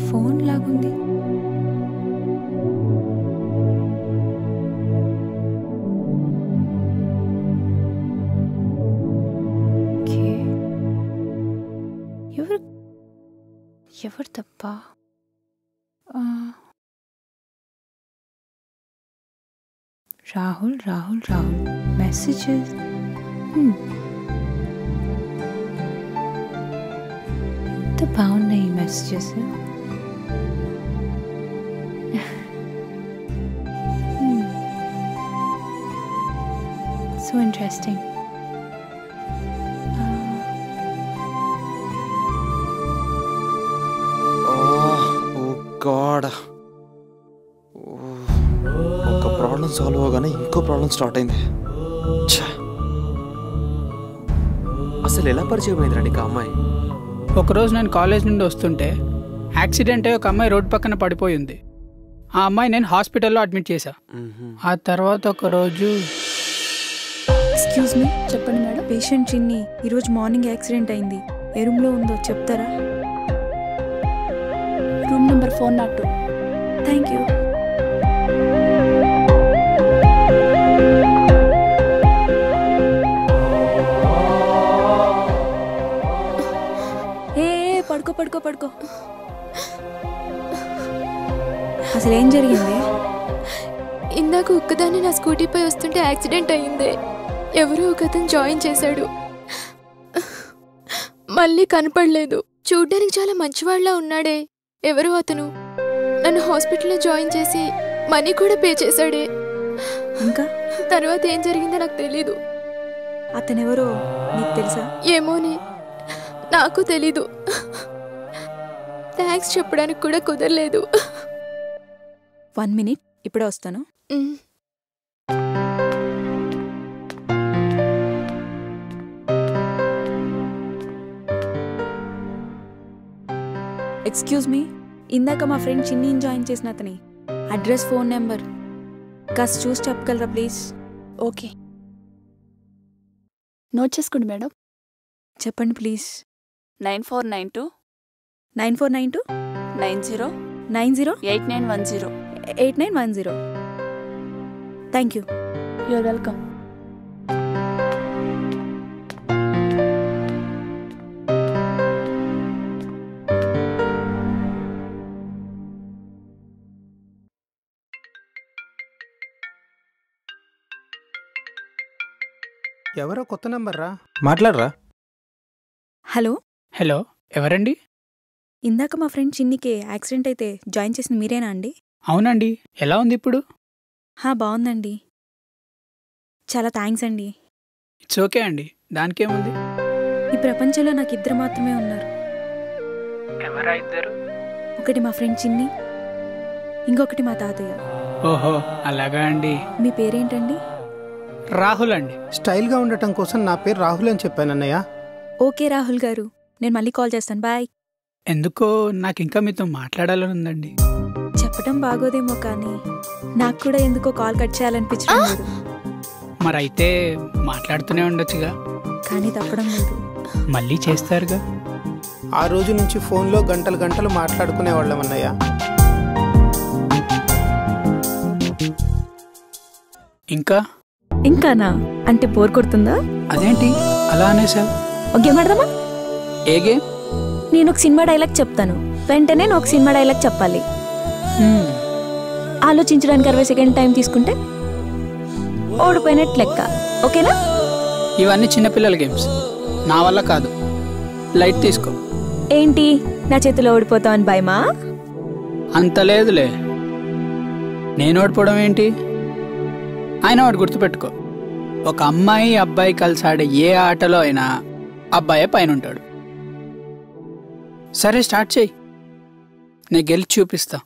Phone లాగుంది. ఎవరు తప్ప? రాహుల్ రాహుల్ రాహుల్ మెసేజెస్. ఎంత బాగున్నాయి ఈ మెసేజెస్. So interesting. ఒక ప్రాబ్లం సాల్వ్ అవగానే ఇంకో ప్రాబ్లం స్టార్ట్ అయింది. అసలు ఎలా పరిచయం అయిందిరా నీకు ఆ అమ్మాయి? ఒకరోజు నేను కాలేజ్ నుండి వస్తుంటే యాక్సిడెంట్ అయ్యి ఒక అమ్మాయి రోడ్డు పక్కన పడిపోయింది. ఆ అమ్మాయి నేను హాస్పిటల్లో అడ్మిట్ చేశా. ఆ తర్వాత ఒకరోజు ఎక్స్క్యూజ్ మీ. చెప్పండి మేడం. పేషెంట్ చిన్ని ఈరోజు మార్నింగ్ యాక్సిడెంట్ అయింది. ఏ రూమ్లో ఉందో చెప్తారా? Room number 402. Thank you. పడుకో పడుకో పడుకో. అసలు ఏం జరిగింది? ఇందాక ఒక్కదాన్ని నా స్కూటీపై వస్తుంటే యాక్సిడెంట్ అయ్యింది. ఎవరో ఒక అతను జాయిన్ చేశాడు. మళ్ళీ కనపడలేదు. చూడ్డానికి చాలా మంచివాళ్ళ ఉన్నాడే. ఎవరో అతను నన్ను హాస్పిటల్లో జాయిన్ చేసి మనీ కూడా పే చేశాడే. ఇంకా తర్వాత ఏం జరిగిందో నాకు తెలీదు. అతను ఎవరో నీకు తెలుసా? ఏమోని, నాకు తెలీదు. థ్యాంక్స్ చెప్పడానికి కూడా కుదరలేదు. 1 minute, ఇప్పుడే వస్తాను. Excuse me. ఇందాక మా ఫ్రెండ్ చిన్నీని జాయిన్ చేసిన అతని అడ్రస్, ఫోన్ నెంబర్ కాస్త చూసి చెప్పగలరా ప్లీజ్? ఓకే, నోట్ చేసుకోండి మేడం. చెప్పండి please. 9492 9492 90 90 8910. 8910. Thank you. You're welcome. ఎవరో కొత్త నంబర్ రా, మాట్లాడరా. హలో. హలో, ఎవరండి? ఇందాక మా ఫ్రెండ్ చిన్నికి యాక్సిడెంట్ అయితే జాయిన్ చేసింది మీరేనా అండి? అవునండి. ఎలా ఉంది ఇప్పుడు? బాగుందండి. చాలా థ్యాంక్స్ అండి. ఇట్స్ ఓకే అండి, దానికేముంది. ఈ ప్రపంచంలో నాకు ఇద్దరు మాత్రమే ఉన్నారు. ఎవరా ఇద్దరు? ఒకటి మా ఫ్రెండ్ చిన్ని, ఇంకొకటి మా తాతయ్య. ఓహో, అలాగా అండి. మీ పేరేంటండి? రాహుల్ అండి. స్టైల్గా ఉండటం కోసం నా పేరు రాహుల్ అని చెప్పాను అన్నయ్య. ఓకే రాహుల్ గారు, నేను మళ్ళీ కాల్ చేస్తాను. బాయ్. ఎందుకో నాకు ఇంకా మీతో మాట్లాడాలని ఉందండి. చెప్పడం బాగోదేమో కానీ నాకు కూడా ఎందుకో కాల్ కట్ చేయాలనిపించడం లేదు. మరైతే మాట్లాడుతూనే ఉండొచ్చుగా. కానీ తప్పడం లేదు. మళ్ళీ చేస్తారుగా. ఆ రోజు నుంచి ఫోన్లో గంటలు గంటలు మాట్లాడుకునేవాళ్ళం అన్నయ్య. ఇంకానా? అంటే బోర్ కొడుతుందా? అదేంటి అలా అనేసావు? ఒక గేమ్ ఆడదామా? ఏ గేమ్? నేను ఒక సినిమా డైలాగ్ చెప్తాను, వెంటనే నువ్వు ఒక సినిమా డైలాగ్ చెప్పాలి. ఆలోచించడానికి 60 సెకండ్ టైం తీసుకుంటే ఓడిపోయినట్టు లెక్క. ఓకేనా? ఇవన్నీ చిన్నపిల్లల గేమ్స్, నా వల్ల కాదు. లైట్ తీసుకో. ఏంటి, నా చేతిలో ఓడిపోతావని భయమా? అంత లేదులే. నేను ఓడిపోవడం ఏంటి? ఆయన ఒకటి గుర్తుపెట్టుకో, ఒక అమ్మాయి అబ్బాయి కలిసి ఆడే ఏ ఆటలో అయినా అబ్బాయే పైన ఉంటాడు. సరే స్టార్ట్ చేయి, నేను గెలిచి చూపిస్తా.